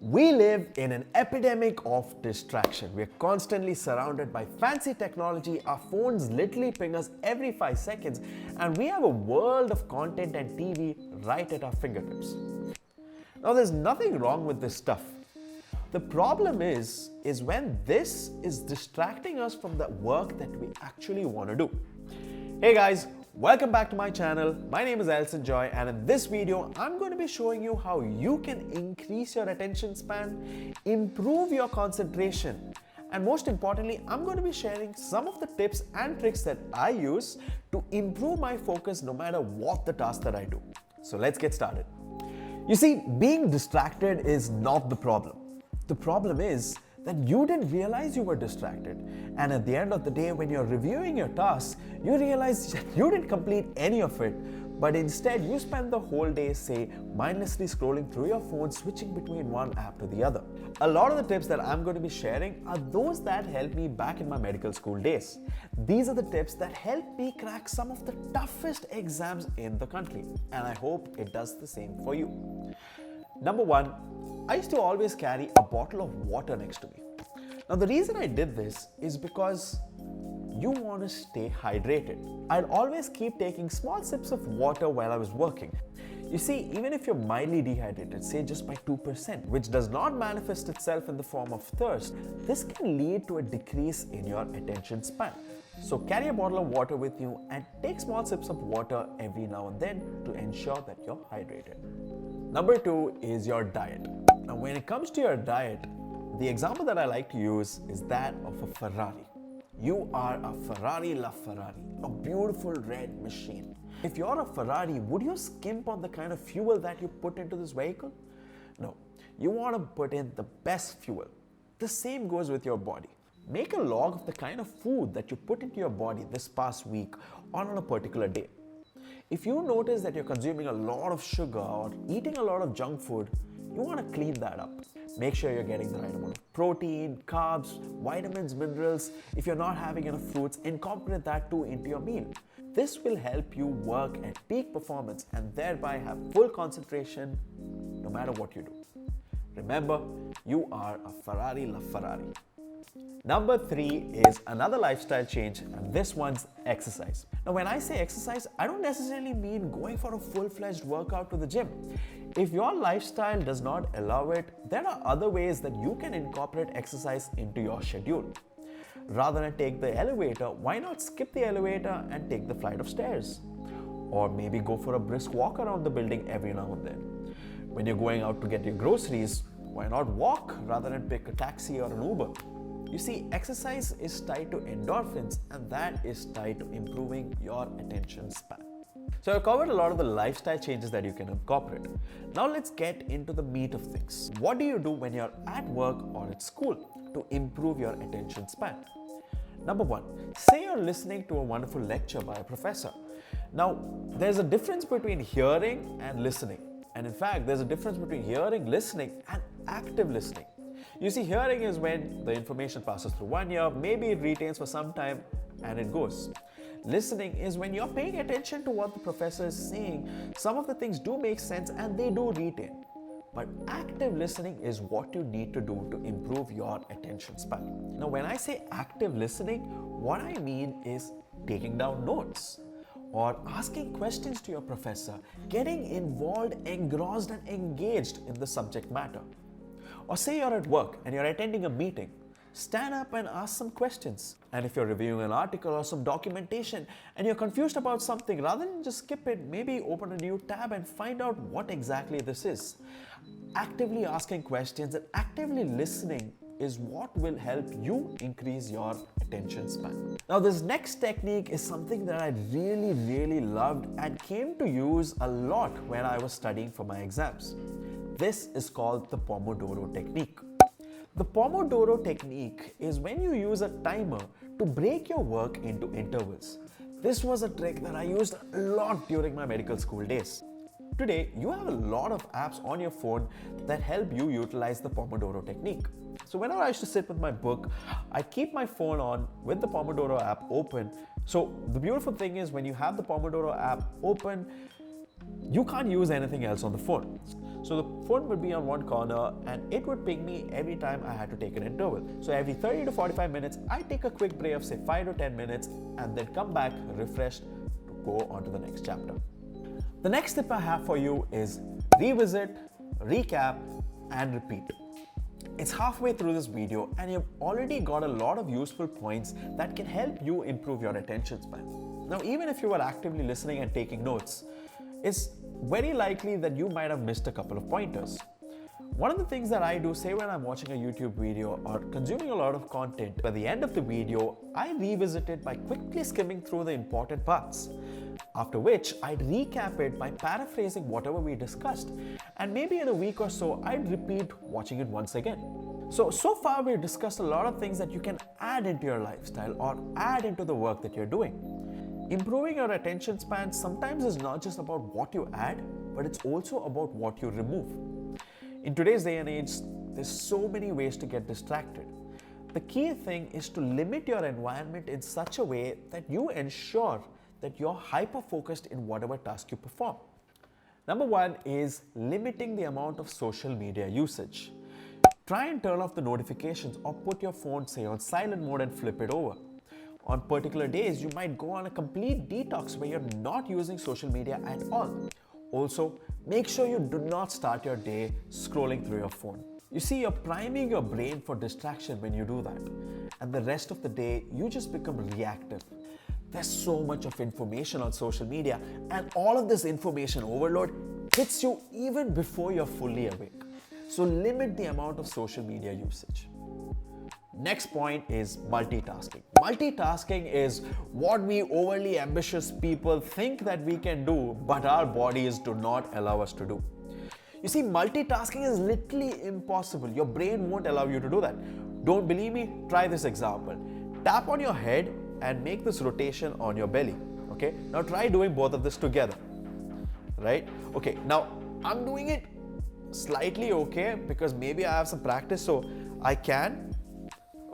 We live in an epidemic of distraction. We're constantly surrounded by fancy technology. Our phones literally ping us every 5 seconds, and we have a world of content and TV right at our fingertips. Now, there's nothing wrong with this stuff. The problem is when this is distracting us from the work that we actually want to do. Hey guys, welcome back to my channel. My name is Elson Joy, and in this video, I'm going to be showing you how you can increase your attention span, improve your concentration, and most importantly, I'm going to be sharing some of the tips and tricks that I use to improve my focus no matter what the task that I do. So let's get started. You see, being distracted is not the problem. The problem is that you didn't realize you were distracted, and at the end of the day, when you're reviewing your tasks, you realize that you didn't complete any of it, but instead you spend the whole day, say, mindlessly scrolling through your phone, switching between one app to the other. A lot of the tips that I'm going to be sharing are those that helped me back in my medical school days. These are the tips that helped me crack some of the toughest exams in the country, and I hope it does the same for you. Number one, I used to always carry a bottle of water next to me. Now, the reason I did this is because you want to stay hydrated. I'd always keep taking small sips of water while I was working. You see, even if you're mildly dehydrated, say just by 2%, which does not manifest itself in the form of thirst, this can lead to a decrease in your attention span. So carry a bottle of water with you and take small sips of water every now and then to ensure that you're hydrated. Number two is your diet. Now, when it comes to your diet, the example that I like to use is that of a Ferrari. You are a Ferrari LaFerrari, a beautiful red machine. If you're a Ferrari, would you skimp on the kind of fuel that you put into this vehicle? No, you want to put in the best fuel. The same goes with your body. Make a log of the kind of food that you put into your body this past week or on a particular day. If you notice that you're consuming a lot of sugar or eating a lot of junk food, you want to clean that up. Make sure you're getting the right amount of protein, carbs, vitamins, minerals. If you're not having enough fruits, incorporate that too into your meal. This will help you work at peak performance and thereby have full concentration no matter what you do. Remember, you are a Ferrari LaFerrari. Number three is another lifestyle change, and this one's exercise. Now, when I say exercise, I don't necessarily mean going for a full-fledged workout to the gym. If your lifestyle does not allow it, there are other ways that you can incorporate exercise into your schedule. Rather than take the elevator, why not skip the elevator and take the flight of stairs? Or maybe go for a brisk walk around the building every now and then. When you're going out to get your groceries, why not walk rather than pick a taxi or an Uber? You see, exercise is tied to endorphins, and that is tied to improving your attention span. So I've covered a lot of the lifestyle changes that you can incorporate. Now let's get into the meat of things. What do you do when you're at work or at school to improve your attention span? Number one, say you're listening to a wonderful lecture by a professor. Now, there's a difference between hearing and listening. And in fact, there's a difference between hearing, listening, and active listening. You see, hearing is when the information passes through one ear, maybe it retains for some time and it goes. Listening is when you're paying attention to what the professor is saying. Some of the things do make sense and they do retain. But active listening is what you need to do to improve your attention span. Now, when I say active listening, what I mean is taking down notes or asking questions to your professor, getting involved, engrossed, and engaged in the subject matter. Or say you're at work and you're attending a meeting, stand up and ask some questions. And if you're reviewing an article or some documentation and you're confused about something, rather than just skip it, maybe open a new tab and find out what exactly this is. Actively asking questions and actively listening is what will help you increase your attention span. Now, this next technique is something that I really loved and came to use a lot when I was studying for my exams. This is called the Pomodoro technique. The Pomodoro technique is when you use a timer to break your work into intervals. This was a trick that I used a lot during my medical school days. Today, you have a lot of apps on your phone that help you utilize the Pomodoro technique. So whenever I used to sit with my book, I keep my phone on with the Pomodoro app open. So the beautiful thing is when you have the Pomodoro app open, you can't use anything else on the phone. So the phone would be on one corner and it would ping me every time I had to take an interval. So every 30 to 45 minutes, I take a quick break of say 5 to 10 minutes and then come back refreshed to go on to the next chapter. The next tip I have for you is revisit, recap, and repeat. It's halfway through this video and you've already got a lot of useful points that can help you improve your attention span. Now, even if you are actively listening and taking notes, it's very likely that you might have missed a couple of pointers. One of the things that I do, say when I'm watching a YouTube video or consuming a lot of content, by the end of the video, I revisit it by quickly skimming through the important parts. After which, I'd recap it by paraphrasing whatever we discussed. And maybe in a week or so, I'd repeat watching it once again. So far we've discussed a lot of things that you can add into your lifestyle or add into the work that you're doing. Improving your attention span sometimes is not just about what you add, but it's also about what you remove. In today's day and age, there's so many ways to get distracted. The key thing is to limit your environment in such a way that you ensure that you're hyper-focused in whatever task you perform. Number one is limiting the amount of social media usage. Try and turn off the notifications or put your phone, say, on silent mode and flip it over. On particular days, you might go on a complete detox where you're not using social media at all. Also, make sure you do not start your day scrolling through your phone. You see, you're priming your brain for distraction when you do that. And the rest of the day, you just become reactive. There's so much of information on social media, and all of this information overload hits you even before you're fully awake. So limit the amount of social media usage. Next point is multitasking. Multitasking is what we overly ambitious people think that we can do, but our bodies do not allow us to do. You see, multitasking is literally impossible. Your brain won't allow you to do that. Don't believe me? Try this example. Tap on your head and make this rotation on your belly. Okay? Now try doing both of this together. Right? Okay, now I'm doing it slightly okay because maybe I have some practice, so I can.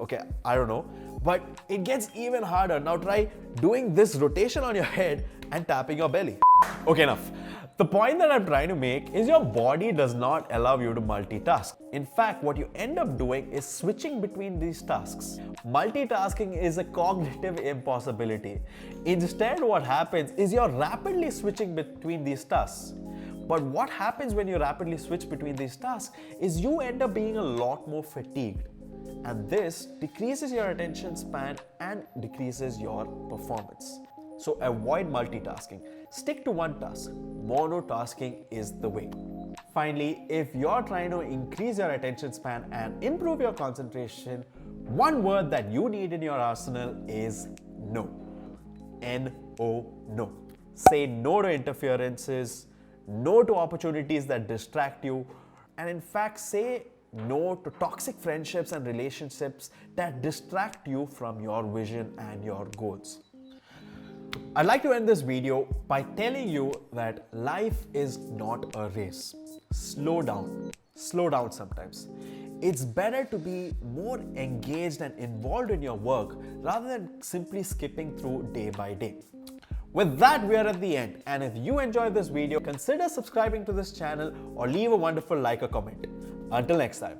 Okay, I don't know, but it gets even harder. Now try doing this rotation on your head and tapping your belly. Okay, enough. The point that I'm trying to make is your body does not allow you to multitask. In fact, what you end up doing is switching between these tasks. Multitasking is a cognitive impossibility. Instead, what happens is you're rapidly switching between these tasks. But what happens when you rapidly switch between these tasks is you end up being a lot more fatigued. And this decreases your attention span and decreases your performance. So avoid multitasking. Stick to one task. Monotasking is the way. Finally, if you're trying to increase your attention span and improve your concentration, one word that you need in your arsenal is no. N-O, no. Say no to interferences, no to opportunities that distract you, and in fact, say no to toxic friendships and relationships that distract you from your vision and your goals. I'd like to end this video by telling you that life is not a race. Slow down sometimes. It's better to be more engaged and involved in your work rather than simply skipping through day by day. With that, we are at the end, and if you enjoyed this video, consider subscribing to this channel or leave a wonderful like or comment. Until next time.